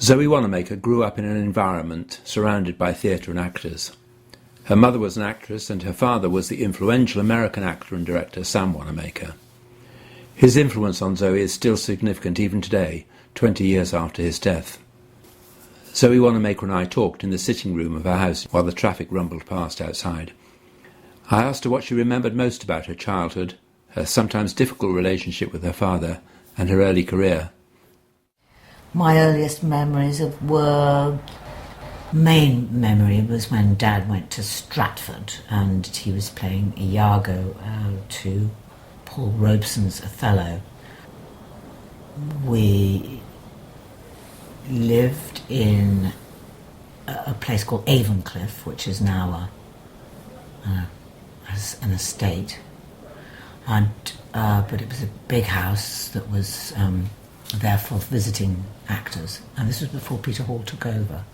Zoe Wanamaker grew up in an environment surrounded by theatre and actors. Her mother was an actress and her father was the influential American actor and director Sam Wanamaker. His influence on Zoe is still significant even today, 20 years after his death. Zoe Wanamaker and I talked in the sitting room of her house while the traffic rumbled past outside. I asked her what she remembered most about her childhood, her sometimes difficult relationship with her father, and her early career. My earliest memories main memory was when Dad went to Stratford and he was playing Iago to Paul Robeson's Othello. We lived in a place called Avencliff, which is now an estate, but it was a big house that was there for visiting actors, and this was before Peter Hall took over.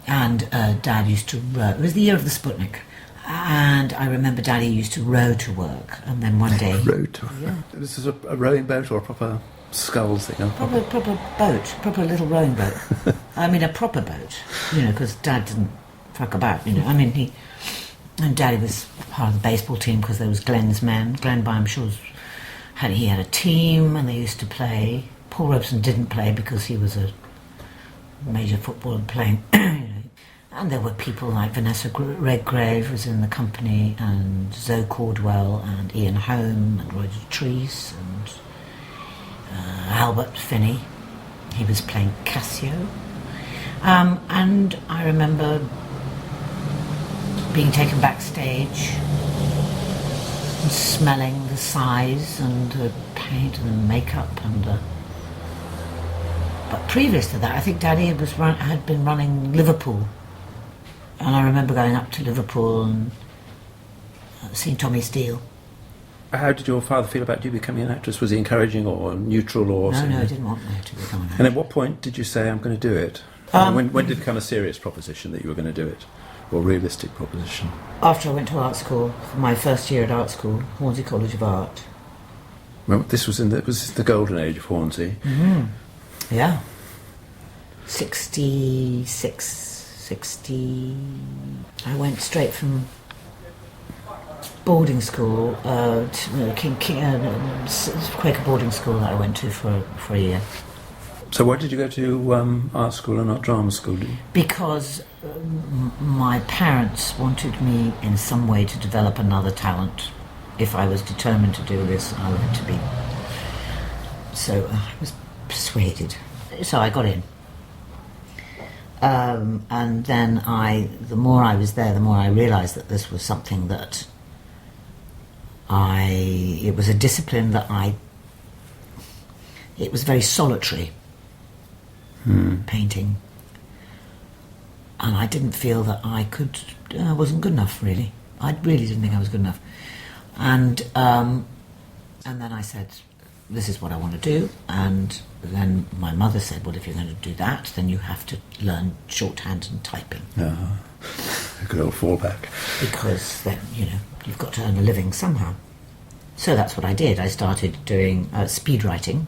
And Dad used to row. It was the year of the Sputnik, and I remember Daddy used to row to work, and then one day... Row to work? Yeah. This is a rowing boat or a proper sculls thing? Proper boat, proper little rowing boat. I mean, a proper boat, because Dad didn't fuck about, I mean, and Daddy was part of the baseball team because there was Glenn's men. Glenn, I'm sure, he had a team and they used to play. Paul Robeson didn't play because he was a major footballer playing, And there were people like Vanessa Redgrave was in the company, and Zoe Caldwell, and Ian Holm, and Roger Treese, and Albert Finney. He was playing Cassio. And I remember being taken backstage and smelling the size and the paint and the makeup but previous to that, I think Daddy had been running Liverpool, and I remember going up to Liverpool and seeing Tommy Steele. How did your father feel about you becoming an actress? Was he encouraging or neutral or something? No, he didn't want me to become an actress. And at what point did you say, I'm going to do it? When did it become a serious proposition that you were going to do it? Or realistic proposition? After I went to art school, my first year at art school, Hornsey College of Art. Well, this was the golden age of Hornsey. Mm-hmm. Yeah. 60... I went straight from boarding school, Quaker boarding school that I went to for a year. So why did you go to art school and not drama school? Because my parents wanted me in some way to develop another talent. If I was determined to do this, I wanted to be. So I was persuaded. So I got in. And then the more I was there, the more I realised that this was something that it was a discipline that it was very solitary, painting. And I didn't feel that I wasn't good enough, really. I really didn't think I was good enough. And then I said, this is what I want to do. And then my mother said, well, if you're going to do that, then you have to learn shorthand and typing. A good old fallback. Because then, you've got to earn a living somehow. So that's what I did. I started doing speed writing,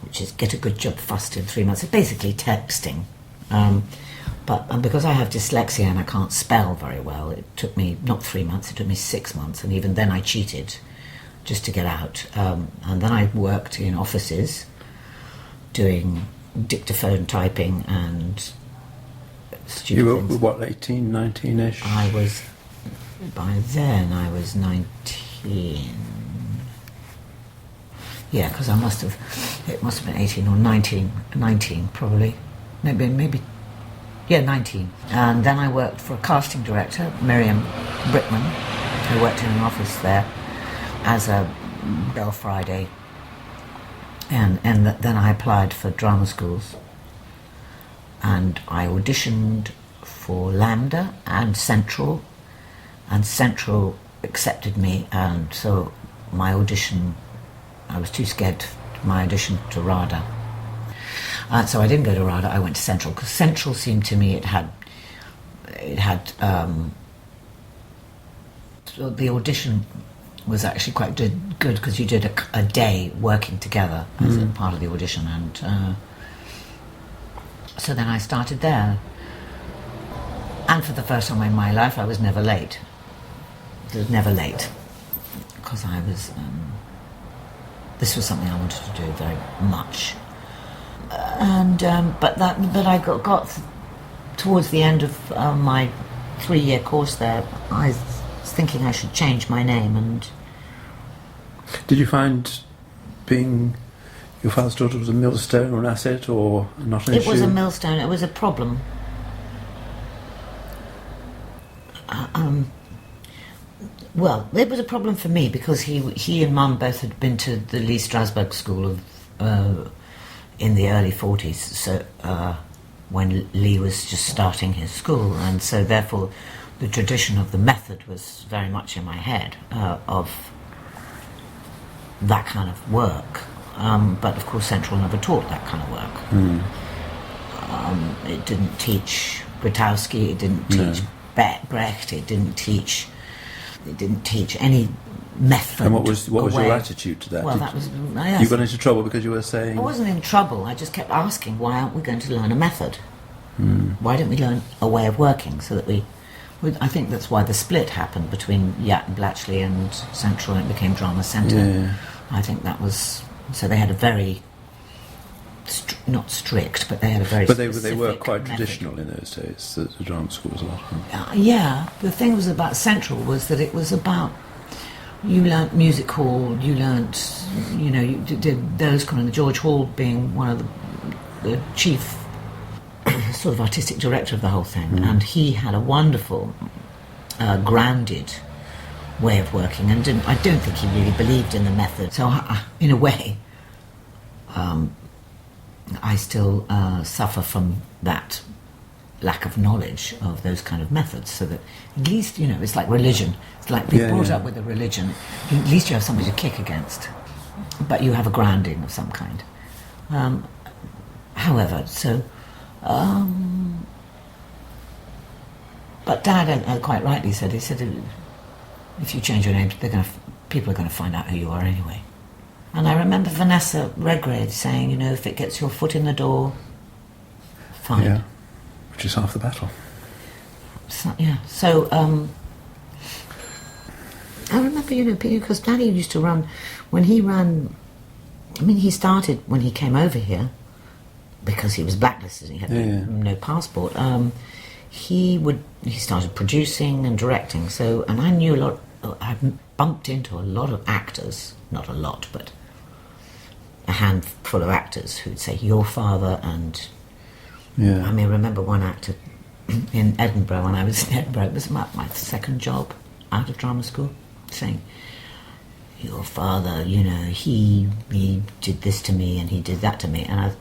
which is get a good job fast in 3 months. It's basically texting. But because I have dyslexia and I can't spell very well, it took me not 3 months, it took me 6 months. And even then I cheated just to get out. And then I worked in offices doing dictaphone typing and stupid You were, things. what, 18, 19-ish? By then I was 19. Yeah, because it must have been 18 or 19 probably. Maybe, yeah, 19. And then I worked for a casting director, Miriam Brickman, who worked in an office there as a Bell Friday. And then I applied for drama schools. And I auditioned for Lambda and Central accepted me, and so my audition, I was too scared my audition to RADA. So I didn't go to RADA, I went to Central, because Central seemed to me so the audition was actually quite good because you did a day working together as a part of the audition, and So then I started there. And for the first time in my life, I was never late. Never late. Because I was... this was something I wanted to do very much. But I got towards the end of my 3-year course there, I was thinking I should change my name. And did you find being your father's daughter was a millstone or an asset or not an issue? It was a millstone. It was a problem. Well, it was a problem for me because he and Mum both had been to the Lee Strasberg School in the early 40s, so when Lee was just starting his school, and so therefore the tradition of the method was very much in my head, of that kind of work. But of course Central never taught that kind of work. It didn't teach Grotowski, it didn't teach Brecht, it didn't teach any method. And what was your attitude to that? Well, you got into trouble because you were saying... I wasn't in trouble, I just kept asking, why aren't we going to learn a method? Why don't we learn a way of working so that I think that's why the split happened between Yatt and Blatchley and Central, and it became Drama Centre. Yeah. I think that was... So they had a very... not strict, but they had a very But they were quite method. Traditional in those days, the drama schools a lot of them. Yeah, the thing was about Central was that it was about... You learnt music hall, you learnt... you did those kind of... George Hall being one of the chief sort of artistic director of the whole thing, and he had a wonderful, grounded way of working, and I don't think he really believed in the method. So, in a way, I still suffer from that lack of knowledge of those kind of methods, so that at least, it's like religion. It's like being brought up with a religion. At least you have something to kick against, but you have a grounding of some kind. However, so... but Dad quite rightly said, he said, if you change your name, people are going to find out who you are anyway. And I remember Vanessa Redgrave saying, if it gets your foot in the door, fine. Yeah, which is half the battle. So, I remember, because Daddy used to run, when he ran, he started when he came over here, because he was blacklisted and he had no passport. He started producing and directing. So, and I knew a lot. I bumped into a lot of actors, not a lot, but a handful of actors who'd say your father. And I remember one actor in Edinburgh, when I was in Edinburgh, it was my second job out of drama school, saying, your father, he did this to me and he did that to me, and I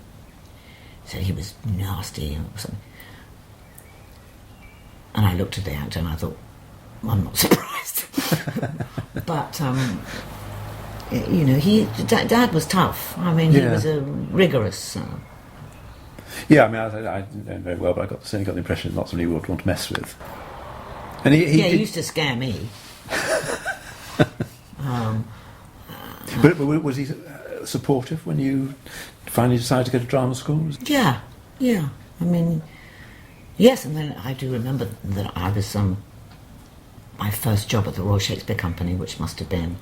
said he was nasty or something. And I looked at the actor and I thought, well, I'm not surprised. But, Dad was tough. He was a rigorous... Yeah, I didn't know him very well, but I certainly got the impression he's not somebody you would want to mess with. And he used to scare me. But was he supportive when you finally decided to go to drama school? Yeah. Yes, and then I do remember that I was my first job at the Royal Shakespeare Company, which must have been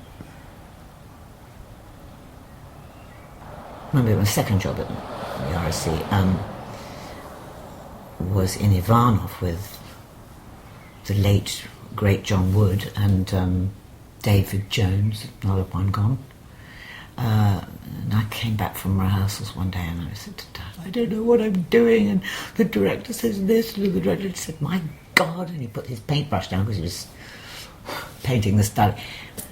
maybe my second job at the RSC, was in Ivanov with the late great John Wood and David Jones, another one gone. And I came back from rehearsals one day and I said to Dad, I don't know what I'm doing, and the director says this, and the director said, my God, and he put his paintbrush down because he was painting the study,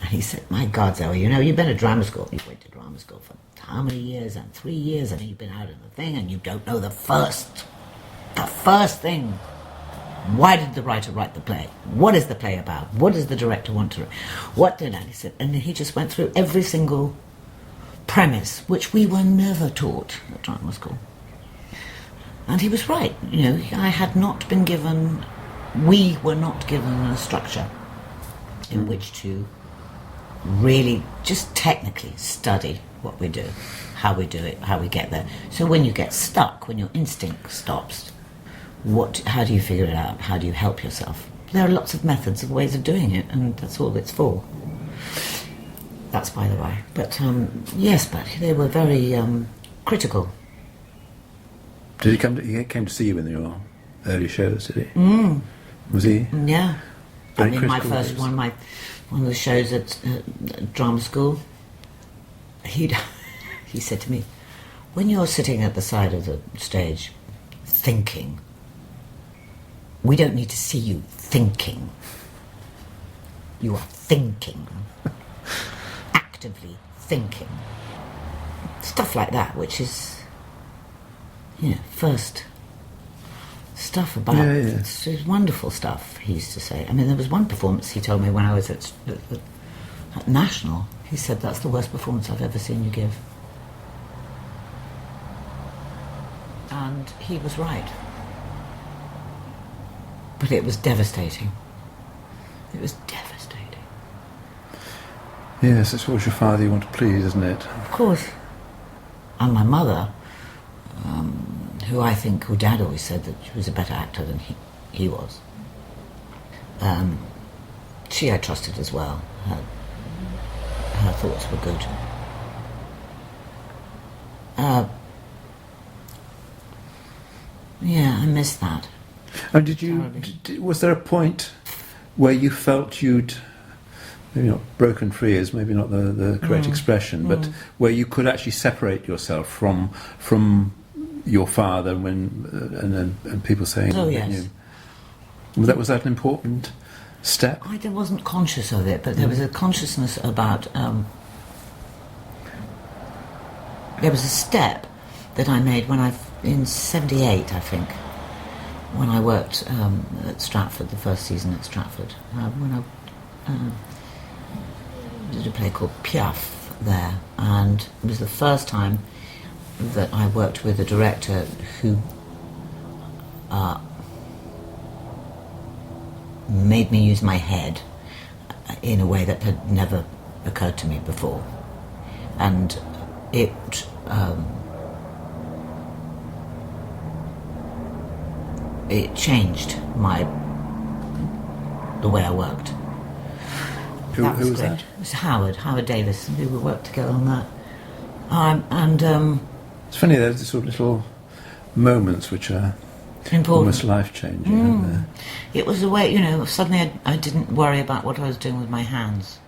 and he said, my God, Zoe, you've been at drama school. You went to drama school for how many years? And 3 years, and you've been out of the thing, and you don't know the first thing. Why did the writer write the play? What is the play about? What does the director want to... What did he said? And he just went through every single premise, which we were never taught at drama school. And he was right. I had not been given... We were not given a structure in which to really just technically study what we do. how we do it, how we get there. So when you get stuck, when your instinct stops, how do you figure it out? How do you help yourself? There are lots of methods of ways of doing it, and that's all it's for. That's by the way. But yes, but they were very critical. Did he came to see you in your early shows? Did he? Was he? Yeah. Very I mean, my critical first one of the shows at drama school. He said to me, "When you're sitting at the side of the stage, thinking, we don't need to see you thinking. You are thinking, actively thinking." Stuff like that, which is, first stuff about. Yeah. It's wonderful stuff, he used to say. I mean, there was one performance he told me when I was at National. He said, "That's the worst performance I've ever seen you give." And he was right. But it was devastating. It was devastating. Yes, it's always your father you want to please, isn't it? Of course. And my mother, who Dad always said that she was a better actor than he was. She I trusted as well. Her thoughts were good. Yeah, I miss that. And was there a point where you felt you'd, maybe not broken free is maybe not the correct expression, but where you could actually separate yourself from your father and people saying, oh yes, was that an important step? I wasn't conscious of it, but there was a consciousness about. There was a step that I made in '78, I think, when I worked at Stratford, the first season at Stratford, when I did a play called Piaf there, and it was the first time that I worked with a director who made me use my head in a way that had never occurred to me before, and it changed the way I worked. Who was that? It was Howard Davis. We worked together on that. It's funny, there's these sort of little moments which are important. Almost life-changing, aren't they? It was a way, suddenly I didn't worry about what I was doing with my hands.